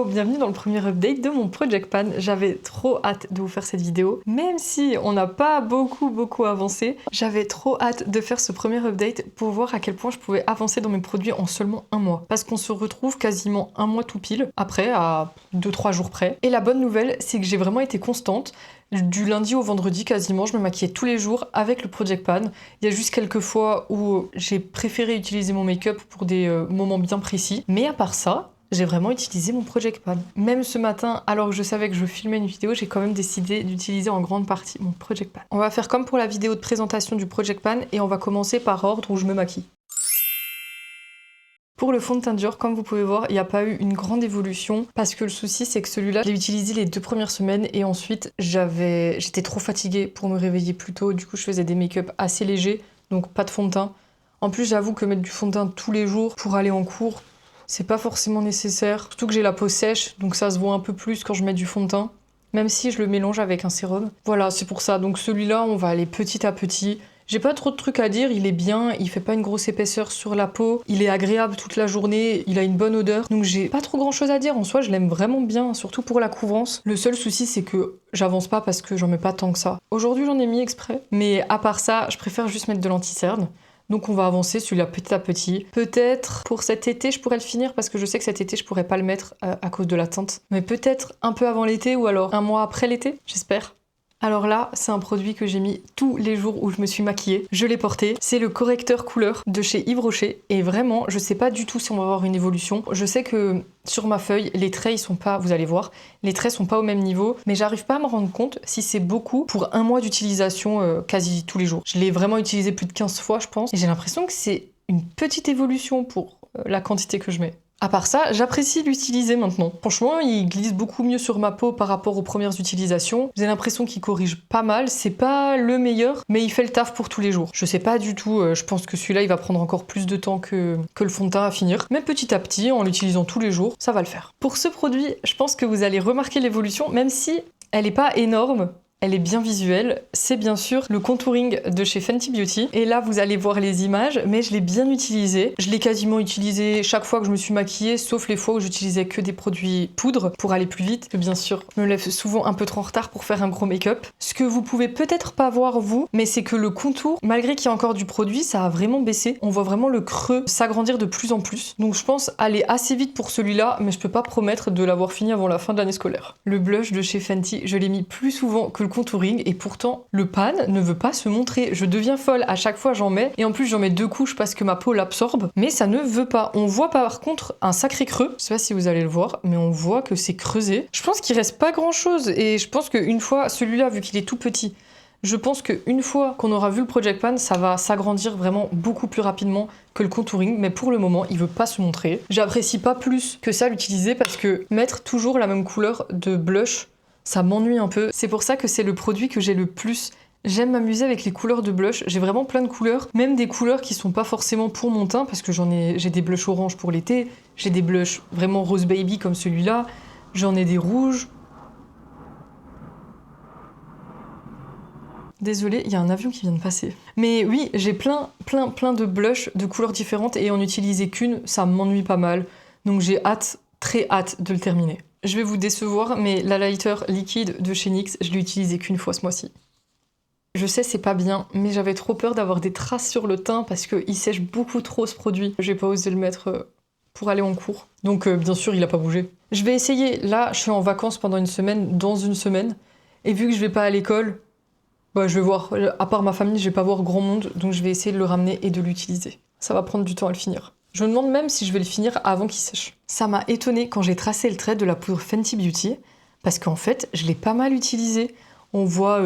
bienvenue dans le premier update de mon Project Pan. J'avais trop hâte de vous faire cette vidéo. Même si on n'a pas beaucoup avancé, j'avais trop hâte de faire ce premier update pour voir à quel point je pouvais avancer dans mes produits en seulement un mois. Parce qu'on se retrouve quasiment un mois tout pile, après à 2-3 jours près. Et la bonne nouvelle, c'est que j'ai vraiment été constante. Du lundi au vendredi quasiment, je me maquillais tous les jours avec le Project Pan. Il y a juste quelques fois où j'ai préféré utiliser mon make-up pour des moments bien précis. Mais à part ça, j'ai vraiment utilisé mon Project Pan. Même ce matin, alors que je savais que je filmais une vidéo, j'ai quand même décidé d'utiliser en grande partie mon Project Pan. On va faire comme pour la vidéo de présentation du Project Pan et on va commencer par ordre où je me maquille. Pour le fond de teint Dior, comme vous pouvez voir, il n'y a pas eu une grande évolution parce que le souci c'est que celui-là, je l'ai utilisé les 2 premières semaines et ensuite j'étais trop fatiguée pour me réveiller plus tôt. Du coup, je faisais des make-up assez légers, donc pas de fond de teint. En plus, j'avoue que mettre du fond de teint tous les jours pour aller en cours, c'est pas forcément nécessaire. Surtout que j'ai la peau sèche, donc ça se voit un peu plus quand je mets du fond de teint, même si je le mélange avec un sérum. Voilà, c'est pour ça. Donc celui-là, on va aller petit à petit. J'ai pas trop de trucs à dire, il est bien, il fait pas une grosse épaisseur sur la peau, il est agréable toute la journée, il a une bonne odeur, donc j'ai pas trop grand chose à dire, en soi je l'aime vraiment bien, surtout pour la couvrance. Le seul souci c'est que j'avance pas parce que j'en mets pas tant que ça. Aujourd'hui j'en ai mis exprès, mais à part ça, je préfère juste mettre de l'anti-cerne. Donc on va avancer celui-là petit à petit. Peut-être pour cet été je pourrais le finir parce que je sais que cet été je pourrais pas le mettre à cause de la teinte. Mais peut-être un peu avant l'été ou alors un mois après l'été, j'espère. Alors là, c'est un produit que j'ai mis tous les jours où je me suis maquillée. Je l'ai porté. C'est le correcteur couleur de chez Yves Rocher. Et vraiment, je sais pas du tout si on va avoir une évolution. Je sais que sur ma feuille, les traits, ils sont pas, vous allez voir, les traits sont pas au même niveau. Mais j'arrive pas à me rendre compte si c'est beaucoup pour un mois d'utilisation quasi tous les jours. Je l'ai vraiment utilisé plus de 15 fois, je pense. Et j'ai l'impression que c'est une petite évolution pour la quantité que je mets. À part ça, j'apprécie l'utiliser maintenant. Franchement, il glisse beaucoup mieux sur ma peau par rapport aux premières utilisations. J'ai l'impression qu'il corrige pas mal. C'est pas le meilleur, mais il fait le taf pour tous les jours. Je sais pas du tout, je pense que celui-là, il va prendre encore plus de temps que le fond de teint à finir. Mais petit à petit, en l'utilisant tous les jours, ça va le faire. Pour ce produit, je pense que vous allez remarquer l'évolution, même si elle est pas énorme. Elle est bien visuelle, c'est bien sûr le contouring de chez Fenty Beauty. Et là, vous allez voir les images, mais je l'ai bien utilisé. Je l'ai quasiment utilisé chaque fois que je me suis maquillée, sauf les fois où j'utilisais que des produits poudre pour aller plus vite. Bien sûr, je me lève souvent un peu trop en retard pour faire un gros make-up. Ce que vous pouvez peut-être pas voir vous, mais c'est que le contour, malgré qu'il y a encore du produit, ça a vraiment baissé. On voit vraiment le creux s'agrandir de plus en plus. Donc je pense aller assez vite pour celui-là, mais je peux pas promettre de l'avoir fini avant la fin de l'année scolaire. Le blush de chez Fenty, je l'ai mis plus souvent que le contouring et pourtant le pan ne veut pas se montrer. Je deviens folle, à chaque fois j'en mets et en plus j'en mets 2 couches parce que ma peau l'absorbe, mais ça ne veut pas. On voit par contre un sacré creux, je sais pas si vous allez le voir, mais on voit que c'est creusé. Je pense qu'il reste pas grand chose et je pense qu'une fois, celui-là vu qu'il est tout petit, je pense qu'une fois qu'on aura vu le Project Pan, ça va s'agrandir vraiment beaucoup plus rapidement que le contouring, mais pour le moment, il veut pas se montrer. J'apprécie pas plus que ça l'utiliser parce que mettre toujours la même couleur de blush, ça m'ennuie un peu. C'est pour ça que c'est le produit que j'ai le plus. J'aime m'amuser avec les couleurs de blush. J'ai vraiment plein de couleurs, même des couleurs qui sont pas forcément pour mon teint, parce que j'ai des blushs orange pour l'été, j'ai des blushs vraiment rose baby comme celui-là, j'en ai des rouges. Désolée, il y a un avion qui vient de passer. Mais oui, j'ai plein de blushs de couleurs différentes et en utiliser qu'une, ça m'ennuie pas mal. Donc j'ai hâte, très hâte de le terminer. Je vais vous décevoir, mais l'highlighter liquide de chez NYX, je l'ai utilisé qu'une fois ce mois-ci. Je sais, c'est pas bien, mais j'avais trop peur d'avoir des traces sur le teint parce qu'il sèche beaucoup trop ce produit. J'ai pas osé le mettre pour aller en cours. Donc bien sûr, il a pas bougé. Je vais essayer, là, je suis en vacances pendant une semaine, dans une semaine, et vu que je vais pas à l'école, bah, je vais voir, à part ma famille, je vais pas voir grand monde, donc je vais essayer de le ramener et de l'utiliser. Ça va prendre du temps à le finir. Je me demande même si je vais le finir avant qu'il sèche. Ça m'a étonnée quand j'ai tracé le trait de la poudre Fenty Beauty, parce qu'en fait, je l'ai pas mal utilisé. On voit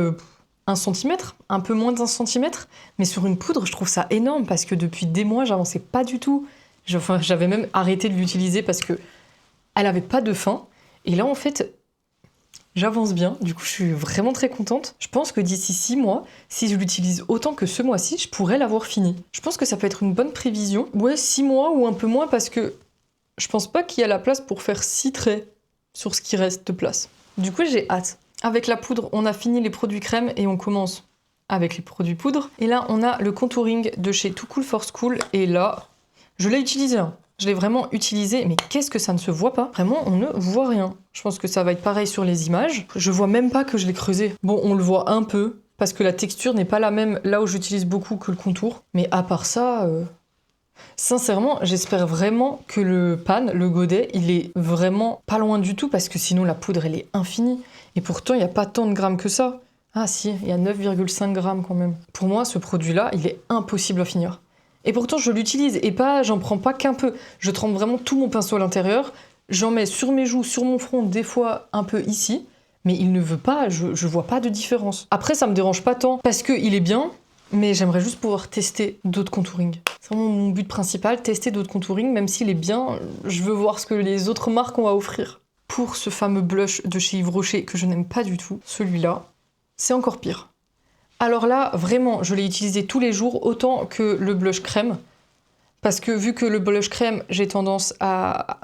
1 cm, un peu moins d'1 cm, mais sur une poudre, je trouve ça énorme, parce que depuis des mois, j'avançais pas du tout. J'avais même arrêté de l'utiliser parce que elle avait pas de fin. Et là, en fait, j'avance bien, du coup je suis vraiment très contente. Je pense que d'ici 6 mois, si je l'utilise autant que ce mois-ci, je pourrais l'avoir fini. Je pense que ça peut être une bonne prévision. Ouais, 6 mois ou un peu moins parce que je pense pas qu'il y a la place pour faire 6 traits sur ce qui reste de place. Du coup j'ai hâte. Avec la poudre, on a fini les produits crème et on commence avec les produits poudre. Et là on a le contouring de chez Too Cool for School et là, je l'ai utilisé. Je l'ai vraiment utilisé, mais qu'est-ce que ça ne se voit pas? Vraiment, on ne voit rien. Je pense que ça va être pareil sur les images. Je vois même pas que je l'ai creusé. Bon, on le voit un peu, parce que la texture n'est pas la même là où j'utilise beaucoup que le contour. Mais à part ça, sincèrement, j'espère vraiment que le pan, le godet, il est vraiment pas loin du tout, parce que sinon la poudre, elle est infinie. Et pourtant, il n'y a pas tant de grammes que ça. Ah si, il y a 9,5 grammes quand même. Pour moi, ce produit-là, il est impossible à finir. Et pourtant, je l'utilise, et pas, j'en prends pas qu'un peu. Je trempe vraiment tout mon pinceau à l'intérieur, j'en mets sur mes joues, sur mon front, des fois un peu ici, mais il ne veut pas, je vois pas de différence. Après, ça me dérange pas tant, parce qu'il est bien, mais j'aimerais juste pouvoir tester d'autres contouring. C'est vraiment mon but principal, tester d'autres contouring, même s'il est bien, je veux voir ce que les autres marques ont à offrir. Pour ce fameux blush de chez Yves Rocher, que je n'aime pas du tout, celui-là, c'est encore pire. Alors là, vraiment, je l'ai utilisé tous les jours, autant que le blush crème. Parce que vu que le blush crème,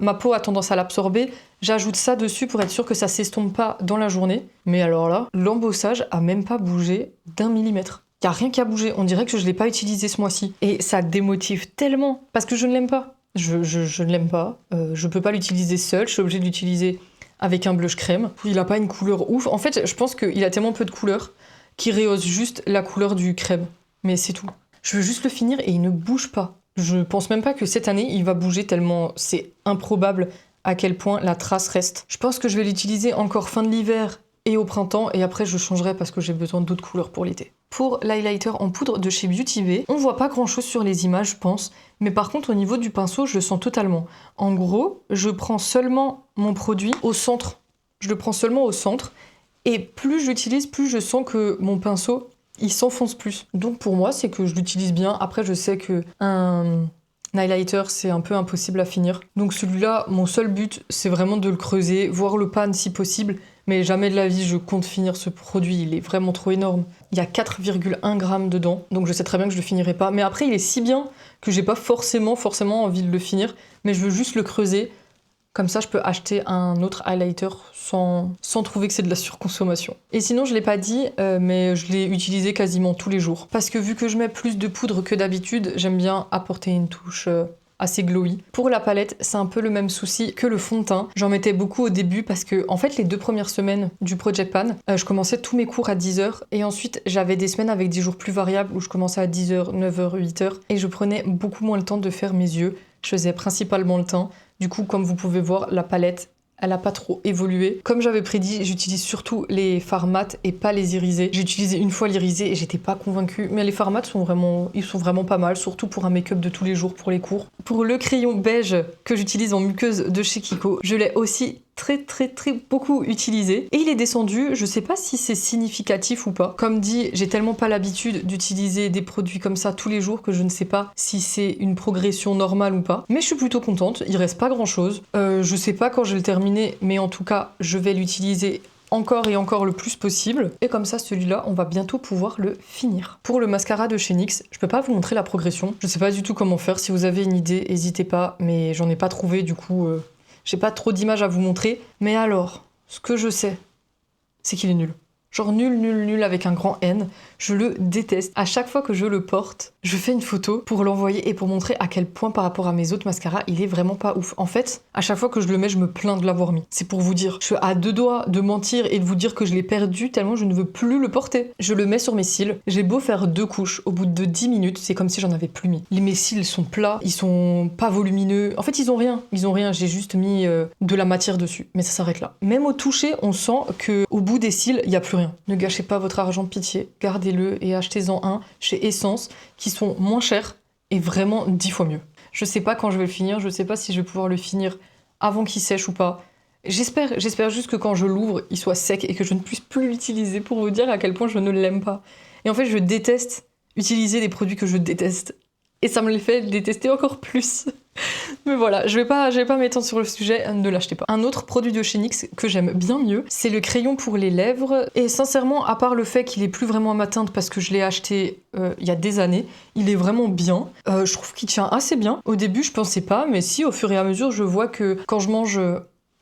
ma peau a tendance à l'absorber, j'ajoute ça dessus pour être sûre que ça s'estompe pas dans la journée. Mais alors là, l'embossage a même pas bougé d'1 millimètre. Y a rien qui a bougé, on dirait que je l'ai pas utilisé ce mois-ci. Et ça démotive tellement, parce que je ne l'aime pas. Je ne l'aime pas, je peux pas l'utiliser seul, je suis obligée de l'utiliser avec un blush crème. Il a pas une couleur ouf. En fait, je pense qu'il a tellement peu de couleurs qui rehausse juste la couleur du crème. Mais c'est tout. Je veux juste le finir et il ne bouge pas. Je pense même pas que cette année, il va bouger tellement c'est improbable à quel point la trace reste. Je pense que je vais l'utiliser encore fin de l'hiver et au printemps, et après je changerai parce que j'ai besoin d'autres couleurs pour l'été. Pour l'highlighter en poudre de chez Beauty Bay, on voit pas grand chose sur les images, je pense, mais par contre au niveau du pinceau, je le sens totalement. En gros, je prends seulement mon produit au centre. Je le prends seulement au centre, et plus je l'utilise, plus je sens que mon pinceau, il s'enfonce plus. Donc pour moi, c'est que je l'utilise bien. Après, je sais que un highlighter, c'est un peu impossible à finir. Donc celui-là, mon seul but, c'est vraiment de le creuser, voir le pan si possible, mais jamais de la vie je compte finir ce produit, il est vraiment trop énorme. Il y a 4,1 grammes dedans, donc je sais très bien que je le finirai pas. Mais après, il est si bien que j'ai pas forcément envie de le finir, mais je veux juste le creuser. Comme ça, je peux acheter un autre highlighter sans trouver que c'est de la surconsommation. Et sinon, je l'ai pas dit, mais je l'ai utilisé quasiment tous les jours. Parce que vu que je mets plus de poudre que d'habitude, j'aime bien apporter une touche assez glowy. Pour la palette, c'est un peu le même souci que le fond de teint. J'en mettais beaucoup au début parce que, en fait, les 2 premières semaines du Project Pan, je commençais tous mes cours à 10h et ensuite j'avais des semaines avec des jours plus variables où je commençais à 10h, 9h, 8h et je prenais beaucoup moins le temps de faire mes yeux. Je faisais principalement le teint. Du coup, comme vous pouvez voir, la palette, elle a pas trop évolué. Comme j'avais prédit, j'utilise surtout les fards mat et pas les irisés. J'ai utilisé une fois l'irisé et j'étais pas convaincue. Mais les fards mat sont vraiment pas mal, surtout pour un make-up de tous les jours pour les cours. Pour le crayon beige que j'utilise en muqueuse de chez Kiko, je l'ai aussi très beaucoup utilisé. Et il est descendu, je sais pas si c'est significatif ou pas. Comme dit, j'ai tellement pas l'habitude d'utiliser des produits comme ça tous les jours que je ne sais pas si c'est une progression normale ou pas. Mais je suis plutôt contente, il reste pas grand chose. Je sais pas quand je vais le terminer, mais en tout cas, je vais l'utiliser encore et encore le plus possible. Et comme ça, celui-là, on va bientôt pouvoir le finir. Pour le mascara de chez NYX, je peux pas vous montrer la progression. Je sais pas du tout comment faire. Si vous avez une idée, n'hésitez pas, mais j'en ai pas trouvé, du coup... J'ai pas trop d'images à vous montrer, mais alors, ce que je sais, c'est qu'il est nul. Genre nul avec un grand N. Je le déteste. À chaque fois que je le porte, je fais une photo pour l'envoyer et pour montrer à quel point par rapport à mes autres mascaras, il est vraiment pas ouf. En fait, à chaque fois que je le mets, je me plains de l'avoir mis. C'est pour vous dire. Je suis à 2 doigts de mentir et de vous dire que je l'ai perdu tellement je ne veux plus le porter. Je le mets sur mes cils. J'ai beau faire 2 couches. Au bout de 10 minutes, c'est comme si j'en avais plus mis. Mes cils sont plats, ils sont pas volumineux. En fait, ils ont rien. J'ai juste mis de la matière dessus. Mais ça s'arrête là. Même au toucher, on sent que au bout des cils, il y a plus rien. Ne gâchez pas votre argent, pitié. Gardez-le et achetez-en un chez Essence qui sont moins chers et vraiment 10 fois mieux. Je sais pas quand je vais le finir, je sais pas si je vais pouvoir le finir avant qu'il sèche ou pas. J'espère juste que quand je l'ouvre, il soit sec et que je ne puisse plus l'utiliser pour vous dire à quel point je ne l'aime pas. Et en fait, je déteste utiliser des produits que je déteste. Et ça me les fait détester encore plus. Mais voilà, je vais pas m'étendre sur le sujet, ne l'achetez pas. Un autre produit de chez NYX que j'aime bien mieux, c'est le crayon pour les lèvres. Et sincèrement, à part le fait qu'il est plus vraiment à ma teinte parce que je l'ai acheté il y a des années, il est vraiment bien. Je trouve qu'il tient assez bien. Au début, je pensais pas, mais si, au fur et à mesure, je vois que quand je mange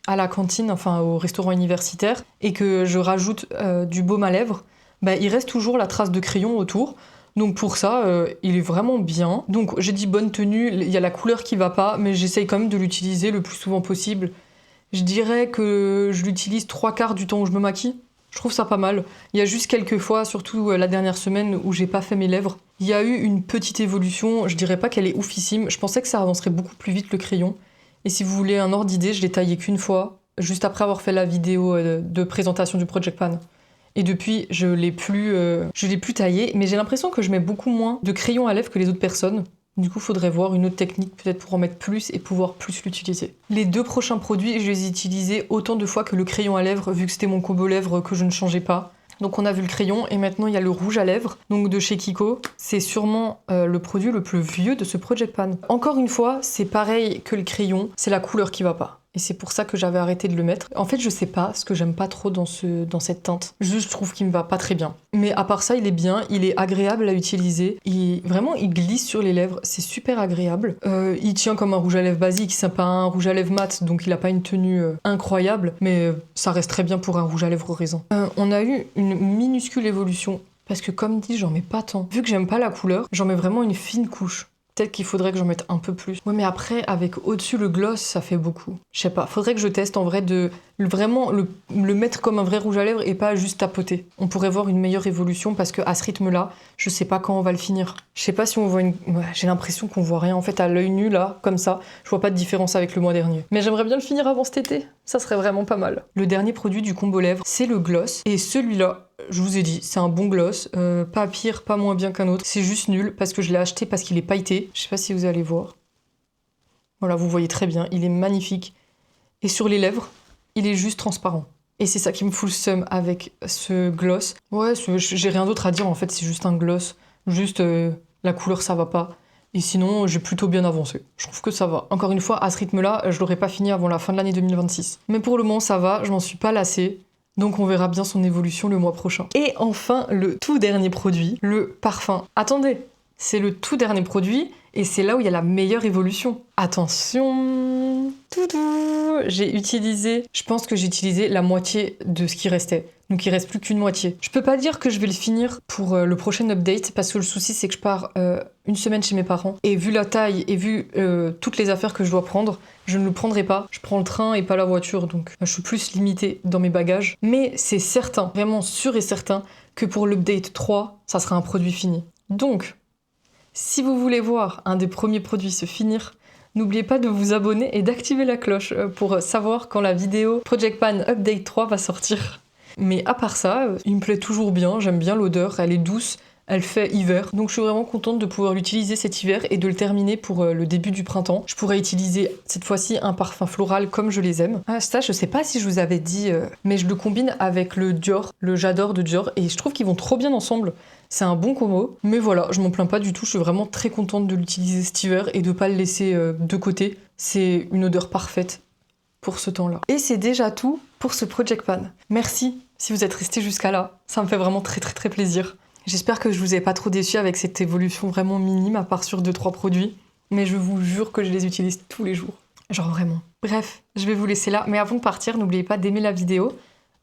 à la cantine, enfin au restaurant universitaire, et que je rajoute du baume à lèvres, bah, il reste toujours la trace de crayon autour. Donc pour ça, il est vraiment bien. Donc j'ai dit bonne tenue, il y a la couleur qui va pas, mais j'essaye quand même de l'utiliser le plus souvent possible. Je dirais que je l'utilise 3/4 du temps où je me maquille. Je trouve ça pas mal. Il y a juste quelques fois, surtout la dernière semaine, où j'ai pas fait mes lèvres. Il y a eu une petite évolution, je dirais pas qu'elle est oufissime. Je pensais que ça avancerait beaucoup plus vite le crayon. Et si vous voulez un ordre d'idée, je l'ai taillé qu'une fois, juste après avoir fait la vidéo de présentation du Project Pan. Et depuis, je l'ai plus taillé, mais j'ai l'impression que je mets beaucoup moins de crayon à lèvres que les autres personnes. Du coup, faudrait voir une autre technique peut-être pour en mettre plus et pouvoir plus l'utiliser. Les 2 prochains produits, je les ai utilisés autant de fois que le crayon à lèvres, vu que c'était mon combo lèvres que je ne changeais pas. Donc on a vu le crayon et maintenant il y a le rouge à lèvres, donc de chez Kiko. C'est sûrement le produit le plus vieux de ce Project Pan. Encore une fois, c'est pareil que le crayon, c'est la couleur qui va pas. Et c'est pour ça que j'avais arrêté de le mettre. En fait, je sais pas ce que j'aime pas trop dans cette teinte. Juste, je trouve qu'il me va pas très bien. Mais à part ça, il est bien, il est agréable à utiliser. Vraiment, il glisse sur les lèvres, c'est super agréable. Il tient comme un rouge à lèvres basique, c'est pas un rouge à lèvres mat, donc il a pas une tenue incroyable, mais ça reste très bien pour un rouge à lèvres raisin. On a eu une minuscule évolution, parce que comme dit, j'en mets pas tant. Vu que j'aime pas la couleur, j'en mets vraiment une fine couche. Peut-être qu'il faudrait que j'en mette un peu plus. Ouais, mais après, avec au-dessus le gloss, ça fait beaucoup. Je sais pas, faudrait que je teste en vrai de vraiment le mettre comme un vrai rouge à lèvres et pas juste tapoter. On pourrait voir une meilleure évolution parce que à ce rythme-là, je sais pas quand on va le finir. Je sais pas si on voit une... Ouais, j'ai l'impression qu'on voit rien. En fait, à l'œil nu, là, comme ça, je vois pas de différence avec le mois dernier. Mais j'aimerais bien le finir avant cet été. Ça serait vraiment pas mal. Le dernier produit du combo lèvres, c'est le gloss. Et celui-là, je vous ai dit, c'est un bon gloss, pas pire, pas moins bien qu'un autre. C'est juste nul parce que je l'ai acheté parce qu'il est pailleté. Je sais pas si vous allez voir. Voilà, vous voyez très bien, il est magnifique. Et sur les lèvres, il est juste transparent. Et c'est ça qui me fout le seum avec ce gloss. Ouais, j'ai rien d'autre à dire en fait, c'est juste un gloss. Juste la couleur ça va pas. Et sinon, j'ai plutôt bien avancé. Je trouve que ça va. Encore une fois, à ce rythme-là, je l'aurais pas fini avant la fin de l'année 2026. Mais pour le moment, ça va, je m'en suis pas lassée. Donc on verra bien son évolution le mois prochain. Et enfin, le tout dernier produit, le parfum. Attendez, c'est le tout dernier produit et c'est là où il y a la meilleure évolution. Attention, toudou, je pense que j'ai utilisé la moitié de ce qui restait. Donc il reste plus qu'une moitié. Je peux pas dire que je vais le finir pour le prochain update parce que le souci c'est que je pars une semaine chez mes parents et vu la taille et vu toutes les affaires que je dois prendre, je ne le prendrai pas. Je prends le train et pas la voiture donc je suis plus limitée dans mes bagages. Mais c'est certain, vraiment sûr et certain que pour l'update 3, ça sera un produit fini. Donc, si vous voulez voir un des premiers produits se finir, n'oubliez pas de vous abonner et d'activer la cloche pour savoir quand la vidéo Project Pan Update 3 va sortir. Mais à part ça, il me plaît toujours bien, j'aime bien l'odeur, elle est douce, elle fait hiver. Donc je suis vraiment contente de pouvoir l'utiliser cet hiver et de le terminer pour le début du printemps. Je pourrais utiliser cette fois-ci un parfum floral comme je les aime. Ah ça, je sais pas si je vous avais dit, mais je le combine avec le Dior, le J'adore de Dior, et je trouve qu'ils vont trop bien ensemble. C'est un bon combo, mais voilà, je m'en plains pas du tout, je suis vraiment très contente de l'utiliser cet hiver et de pas le laisser de côté. C'est une odeur parfaite pour ce temps-là. Et c'est déjà tout pour ce Project Pan. Merci si vous êtes restés jusqu'à là, ça me fait vraiment très très très plaisir. J'espère que je vous ai pas trop déçu avec cette évolution vraiment minime à part sur 2-3 produits, mais je vous jure que je les utilise tous les jours. Genre vraiment. Bref, je vais vous laisser là, mais avant de partir, n'oubliez pas d'aimer la vidéo,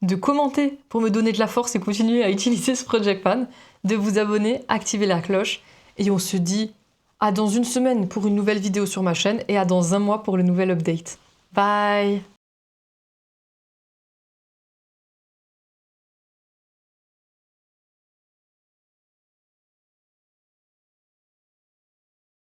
de commenter pour me donner de la force et continuer à utiliser ce Project Pan, de vous abonner, activer la cloche, et on se dit à dans une semaine pour une nouvelle vidéo sur ma chaîne et à dans un mois pour le nouvel update. Bye!